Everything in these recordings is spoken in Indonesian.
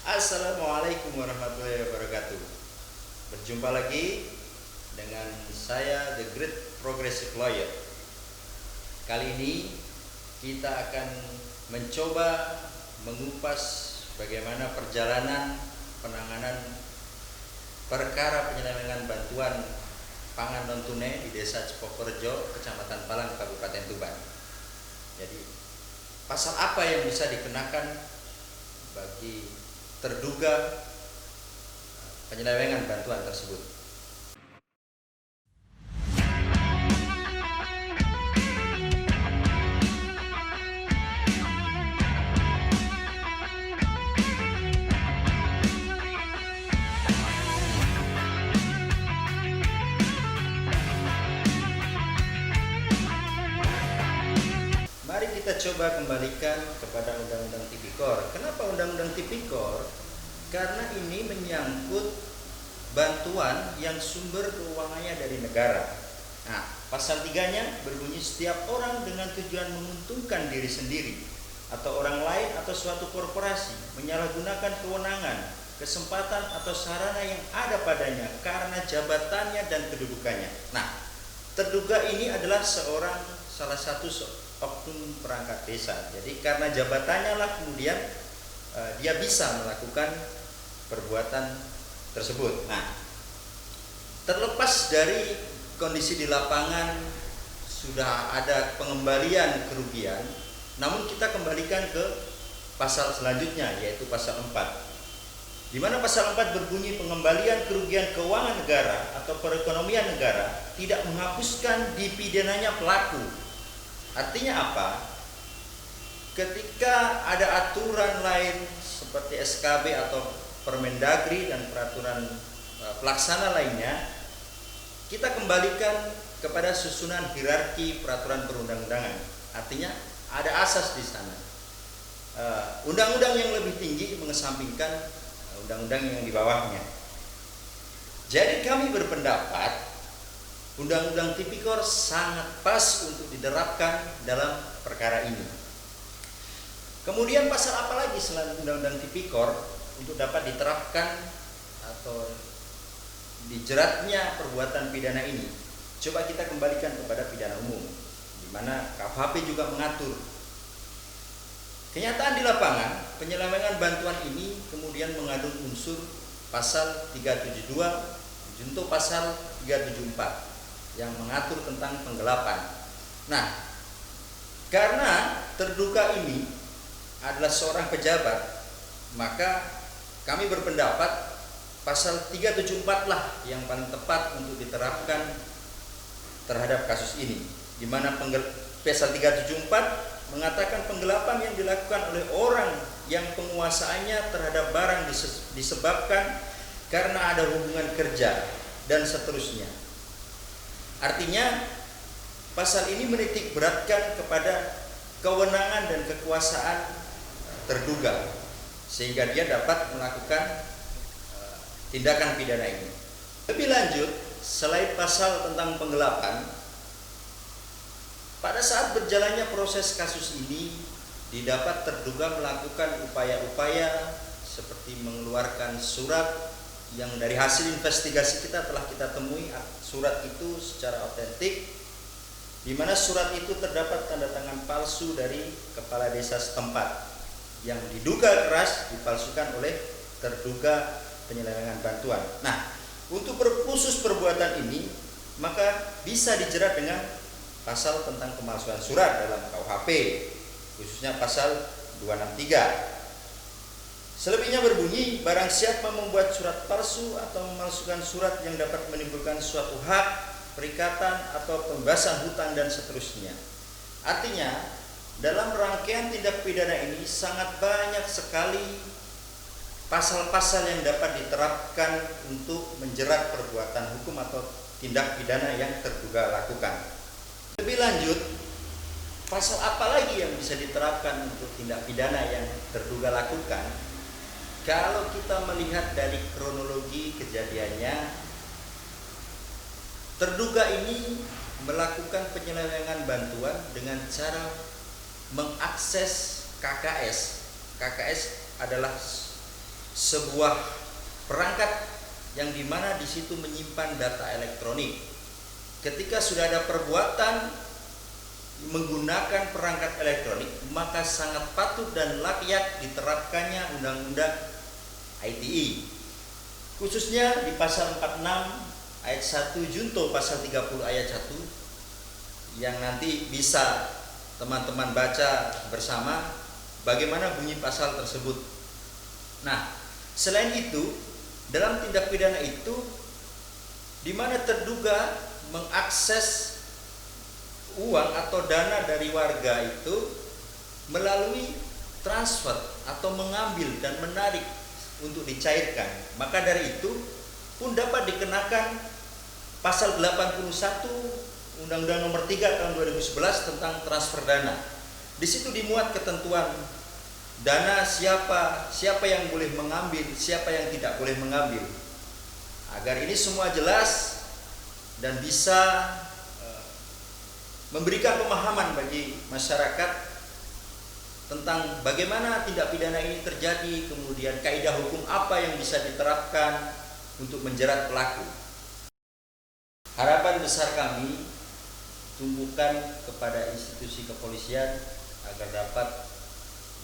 Assalamualaikum warahmatullahi wabarakatuh. Berjumpa lagi dengan saya, The Great Progressive Lawyer. Kali ini kita akan mencoba mengupas bagaimana perjalanan penanganan perkara penyelewengan bantuan pangan non tunai di Desa Cepokorejo, Kecamatan Palang, Kabupaten Tuban. Jadi, pasal apa yang bisa dikenakan bagi terduga penyelewengan bantuan tersebut? Mari kita coba kembalikan kepada Undang-Undang Tipikor. Kenapa Undang-Undang Tipikor? Karena ini menyangkut bantuan yang sumber keuangannya dari negara. Nah, pasal 3-nya berbunyi setiap orang dengan tujuan menguntungkan diri sendiri atau orang lain atau suatu korporasi menyalahgunakan kewenangan, kesempatan atau sarana yang ada padanya karena jabatannya dan kedudukannya. Nah, terduga ini adalah salah satu oknum perangkat desa. Jadi karena jabatannya lah kemudian dia bisa melakukan perbuatan tersebut. Nah, terlepas dari kondisi di lapangan sudah ada pengembalian kerugian, namun kita kembalikan ke pasal selanjutnya, yaitu pasal 4. Di mana pasal 4 berbunyi pengembalian kerugian keuangan negara atau perekonomian negara tidak menghapuskan dipidananya pelaku. Artinya apa? Ketika ada aturan lain seperti SKB atau Permendagri dan peraturan pelaksana lainnya, kita kembalikan kepada susunan hierarki peraturan perundang-undangan. Artinya ada asas di sana. Undang-undang yang lebih tinggi mengesampingkan undang-undang yang di bawahnya. Jadi kami berpendapat Undang-Undang Tipikor sangat pas untuk diterapkan dalam perkara ini. Kemudian pasal apa lagi selain Undang-Undang Tipikor untuk dapat diterapkan atau dijeratnya perbuatan pidana ini? Coba kita kembalikan kepada pidana umum, di mana KUHP juga mengatur. Kenyataan di lapangan, penyelewengan bantuan ini kemudian mengandung unsur pasal 372 junto pasal 374 yang mengatur tentang penggelapan. Nah, karena terduga ini adalah seorang pejabat, maka kami berpendapat pasal 374 lah yang paling tepat untuk diterapkan terhadap kasus ini, di mana pasal 374 mengatakan penggelapan yang dilakukan oleh orang yang penguasaannya terhadap barang disebabkan karena ada hubungan kerja dan seterusnya. Artinya pasal ini menitik beratkan kepada kewenangan dan kekuasaan terduga sehingga dia dapat melakukan tindakan pidana ini. Lebih lanjut, selain pasal tentang penggelapan, pada saat berjalannya proses kasus ini didapat terduga melakukan upaya-upaya seperti mengeluarkan surat yang dari hasil investigasi kita telah kita temui surat itu secara otentik, di mana surat itu terdapat tanda tangan palsu dari kepala desa setempat yang diduga keras dipalsukan oleh terduga penyelewengan bantuan. Nah, untuk khusus perbuatan ini maka bisa dijerat dengan pasal tentang pemalsuan surat dalam KUHP, khususnya pasal 263. Selebihnya berbunyi, barang siapa membuat surat palsu atau memalsukan surat yang dapat menimbulkan suatu hak, perikatan atau pembebasan hutang dan seterusnya. Artinya, dalam rangkaian tindak pidana ini sangat banyak sekali pasal-pasal yang dapat diterapkan untuk menjerat perbuatan hukum atau tindak pidana yang terduga lakukan. Lebih lanjut, pasal apa lagi yang bisa diterapkan untuk tindak pidana yang terduga lakukan? Kalau kita melihat dari kronologi kejadiannya, terduga ini melakukan penyelewengan bantuan dengan cara mengakses KKS. KKS adalah sebuah perangkat yang dimana di situ menyimpan data elektronik. Ketika sudah ada perbuatan menggunakan perangkat elektronik, maka sangat patut dan layak diterapkannya Undang-Undang ITE, khususnya di pasal 46 ayat 1 junto pasal 30 ayat 1, yang nanti bisa teman-teman baca bersama bagaimana bunyi pasal tersebut. Nah, selain itu, dalam tindak pidana itu di mana terduga mengakses uang atau dana dari warga itu melalui transfer atau mengambil dan menarik untuk dicairkan, maka dari itu pun dapat dikenakan pasal 81 Undang-Undang Nomor 3 Tahun 2011 tentang transfer dana. Di situ dimuat ketentuan dana siapa yang boleh mengambil, siapa yang tidak boleh mengambil. Agar ini semua jelas dan bisa memberikan pemahaman bagi masyarakat tentang bagaimana tindak pidana ini terjadi, kemudian kaidah hukum apa yang bisa diterapkan untuk menjerat pelaku. Harapan besar kami tumbuhkan kepada institusi kepolisian agar dapat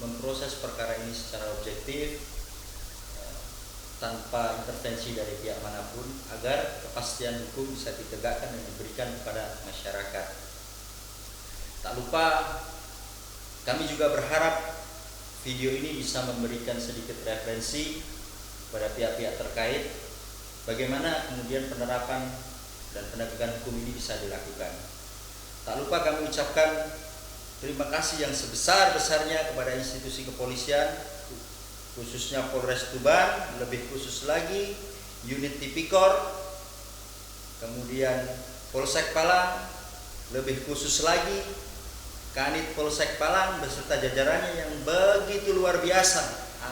memproses perkara ini secara objektif tanpa intervensi dari pihak manapun, agar kepastian hukum bisa ditegakkan dan diberikan kepada masyarakat. Tak lupa kami juga berharap video ini bisa memberikan sedikit referensi kepada pihak-pihak terkait bagaimana kemudian penerapan dan penegakan hukum ini bisa dilakukan. Tak lupa kami ucapkan terima kasih yang sebesar-besarnya kepada institusi kepolisian, khususnya Polres Tuban, lebih khusus lagi unit Tipikor, kemudian Polsek Palang, lebih khusus lagi Kanit Polsek Palang beserta jajarannya yang begitu luar biasa,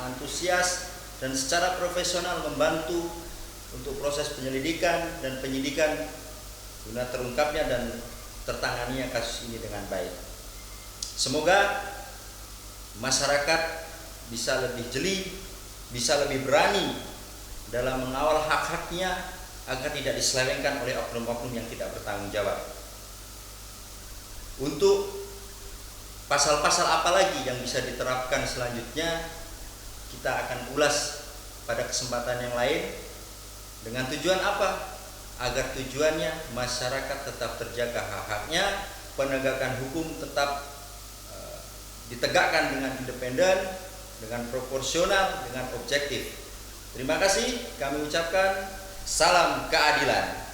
antusias dan secara profesional membantu untuk proses penyelidikan dan penyidikan guna terungkapnya dan tertanganinya kasus ini dengan baik. Semoga masyarakat bisa lebih jeli, bisa lebih berani dalam mengawal hak-haknya agar tidak diselewengkan oleh oknum-oknum yang tidak bertanggung jawab. Untuk pasal-pasal apa lagi yang bisa diterapkan selanjutnya, kita akan ulas pada kesempatan yang lain. Dengan tujuan apa? Agar tujuannya masyarakat tetap terjaga hak-haknya, penegakan hukum tetap ditegakkan dengan independen, dengan proporsional, dengan objektif. Terima kasih kami ucapkan, salam keadilan.